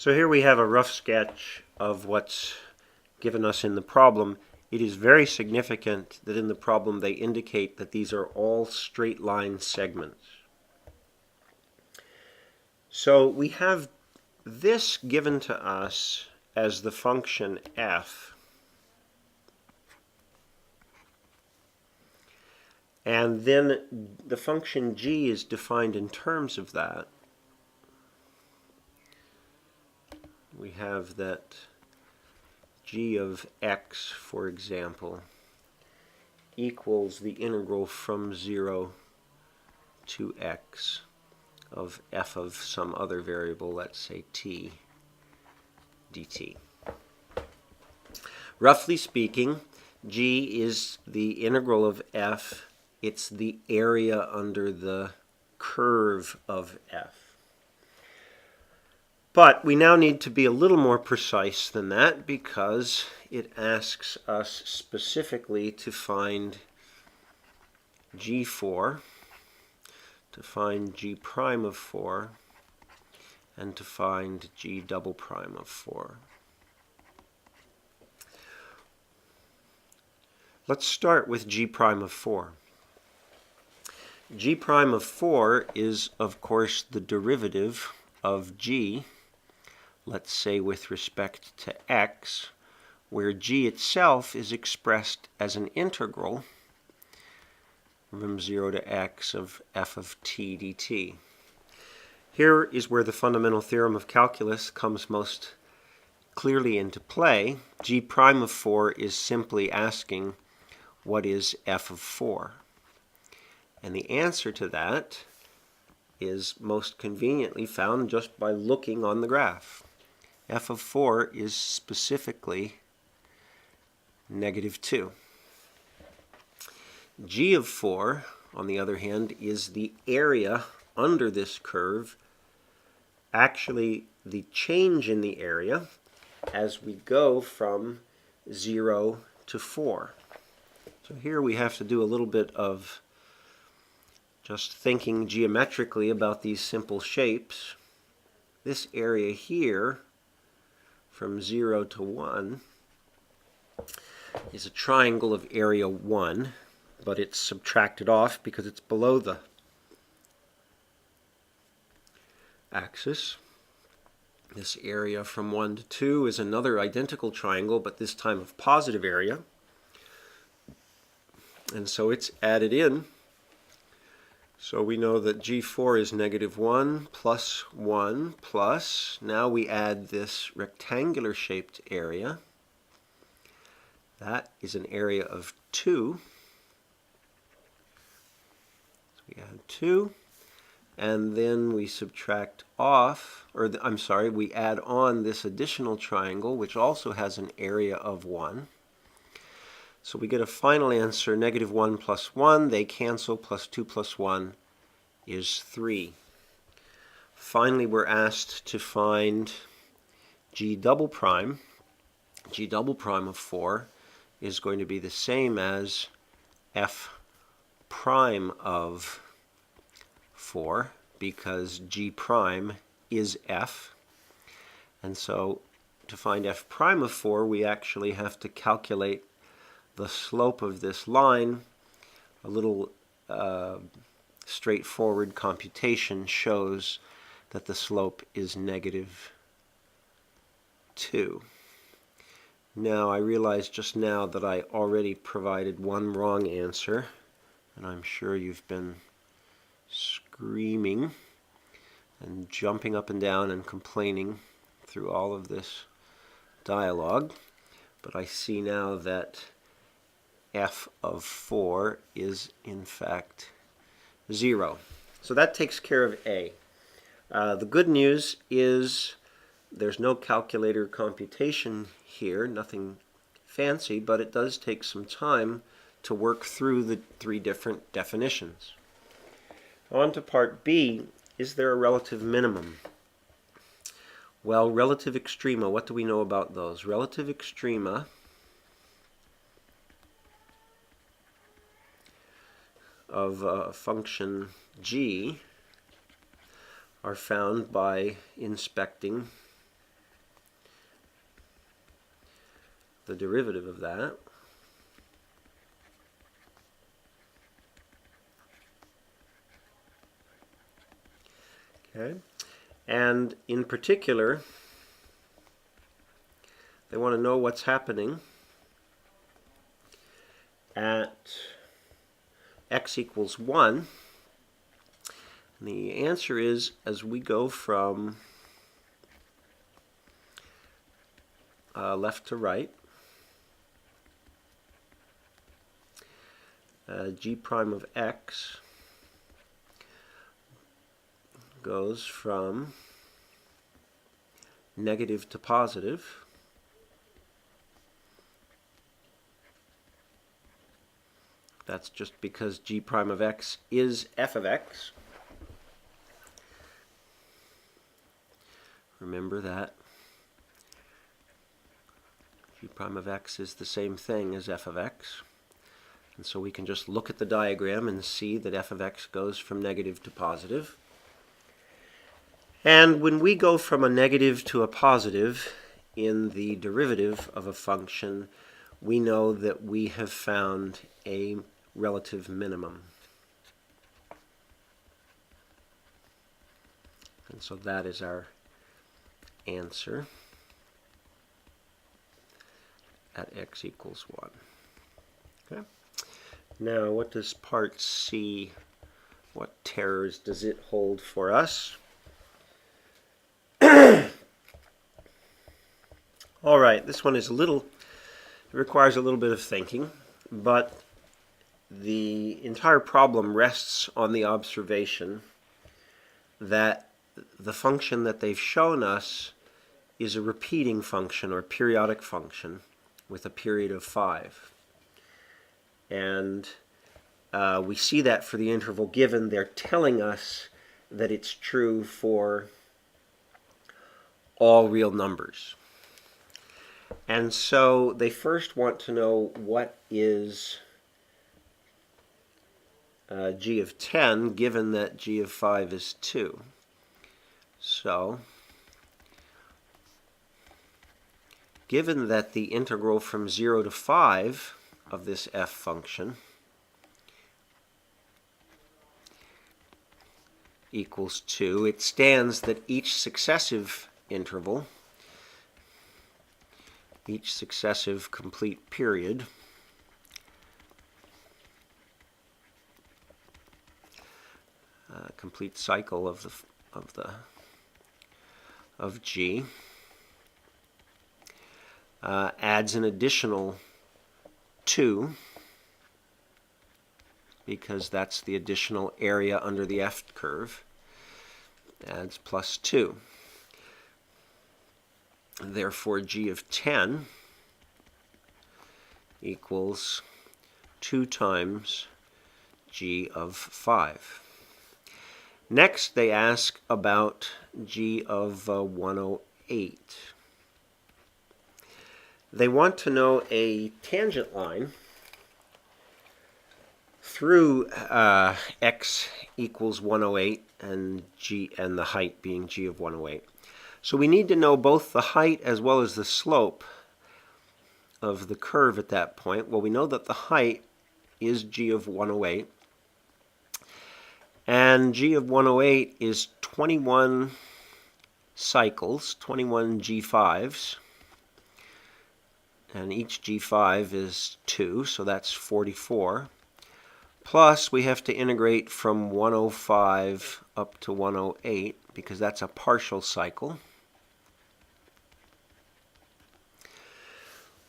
So here we have a rough sketch of what's given us in the problem. It is very significant that in the problem they indicate that these are all straight line segments. So we have this given to us as the function f, and then the function g is defined in terms of that. We have that g of x, for example, equals the integral from 0 to x of f of some other variable, let's say t, dt. Roughly speaking, g is the integral of f. It's the area under the curve of f. But we now need to be a little more precise than that because it asks us specifically to find g4, to find g prime of 4, and to find g double prime of 4. Let's start with g prime of 4. G prime of 4 is, of course, the derivative of g, let's say with respect to x, where g itself is expressed as an integral from 0 to x of f of t dt. Here is where the fundamental theorem of calculus comes most clearly into play. G prime of 4 is simply asking what is f of 4. And the answer to that is most conveniently found just by looking on the graph. F of 4 is specifically -2. G of 4, on the other hand, is the area under this curve, actually the change in the area as we go from 0 to 4. So here we have to do a little bit of just thinking geometrically about these simple shapes. This area here from 0 to 1 is a triangle of area 1, but it's subtracted off because it's below the axis. This area from 1 to 2 is another identical triangle, but this time of positive area. And so it's added in. So we know that g4 is -1 plus 1 plus, now we add this rectangular shaped area. That is an area of 2. So we add 2, and then we subtract off, we add on this additional triangle, which also has an area of 1. So we get a final answer, -1 plus 1, they cancel, plus 2 plus 1 is 3. Finally, we're asked to find g double prime. G double prime of 4 is going to be the same as f prime of 4 because g prime is f. And so to find f prime of 4, we actually have to calculate the slope of this line. A little straightforward computation shows that the slope is -2. Now I realize just now that I already provided one wrong answer, and I'm sure you've been screaming and jumping up and down and complaining through all of this dialogue, but I see now that f of 4 is in fact 0. So that takes care of A. The good news is there's no calculator computation here, nothing fancy, but it does take some time to work through the 3 different definitions. On to part B, is there a relative minimum? Well, relative extrema, what do we know about those? Relative extrema of function g are found by inspecting the derivative of that. Okay, and in particular, they want to know what's happening at x equals 1. And the answer is, as we go from left to right, g prime of x goes from negative to positive. That's just because g prime of x is f of x. Remember that g prime of x is the same thing as f of x. And so we can just look at the diagram and see that f of x goes from negative to positive. And when we go from a negative to a positive in the derivative of a function, we know that we have found a relative minimum. And so that is our answer at x equals 1. Okay. Now, what does part C, what terrors does it hold for us? All right, this one is it requires a little bit of thinking, but the entire problem rests on the observation that the function that they've shown us is a repeating function or periodic function with a period of 5. And we see that for the interval given. They're telling us that it's true for all real numbers. And so they first want to know what is g of 10, given that g of 5 is 2. So, given that the integral from 0 to 5 of this f function equals 2, it stands that each successive interval, each successive complete period, complete cycle of g, adds an additional 2, because that's the additional area under the f curve, adds plus 2. Therefore, g of 10 equals 2 times g of 5. Next, they ask about g of 108. They want to know a tangent line through x equals 108 and the height being g of 108. So we need to know both the height as well as the slope of the curve at that point. Well, we know that the height is g of 108. And g of 108 is 21 cycles, 21 g5s. And each g5 is 2, so that's 44. Plus, we have to integrate from 105 up to 108, because that's a partial cycle.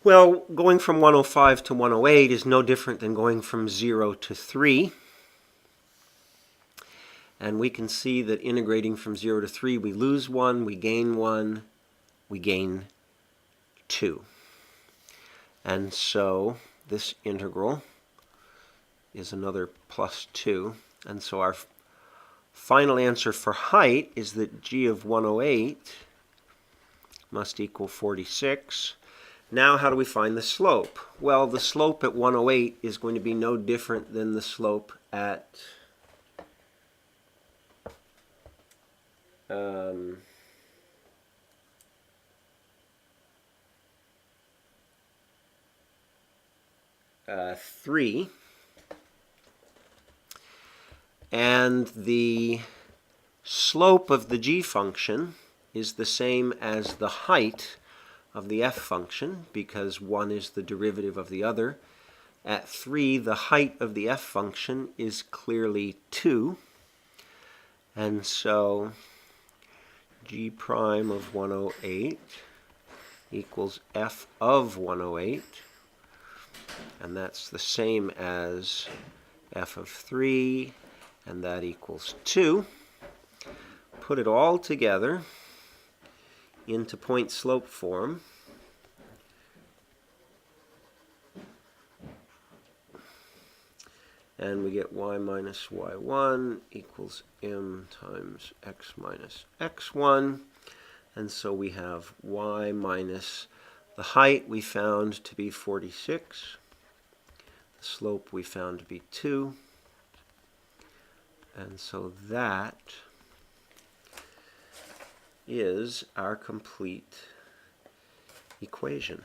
Well, going from 105 to 108 is no different than going from 0 to 3. And we can see that integrating from 0 to 3, we lose 1, we gain 2. And so this integral is another plus 2. And so our final answer for height is that g of 108 must equal 46. Now, how do we find the slope? Well, the slope at 108 is going to be no different than the slope at 3. And the slope of the g function is the same as the height of the f function, because one is the derivative of the other. At 3, the height of the f function is clearly 2. And so g prime of 108 equals f of 108. And that's the same as f of 3, and that equals 2. Put it all together into point-slope form. And we get y minus y1 equals m times x minus x1. And so we have y minus the height we found to be 46. The slope we found to be 2. And so that is our complete equation.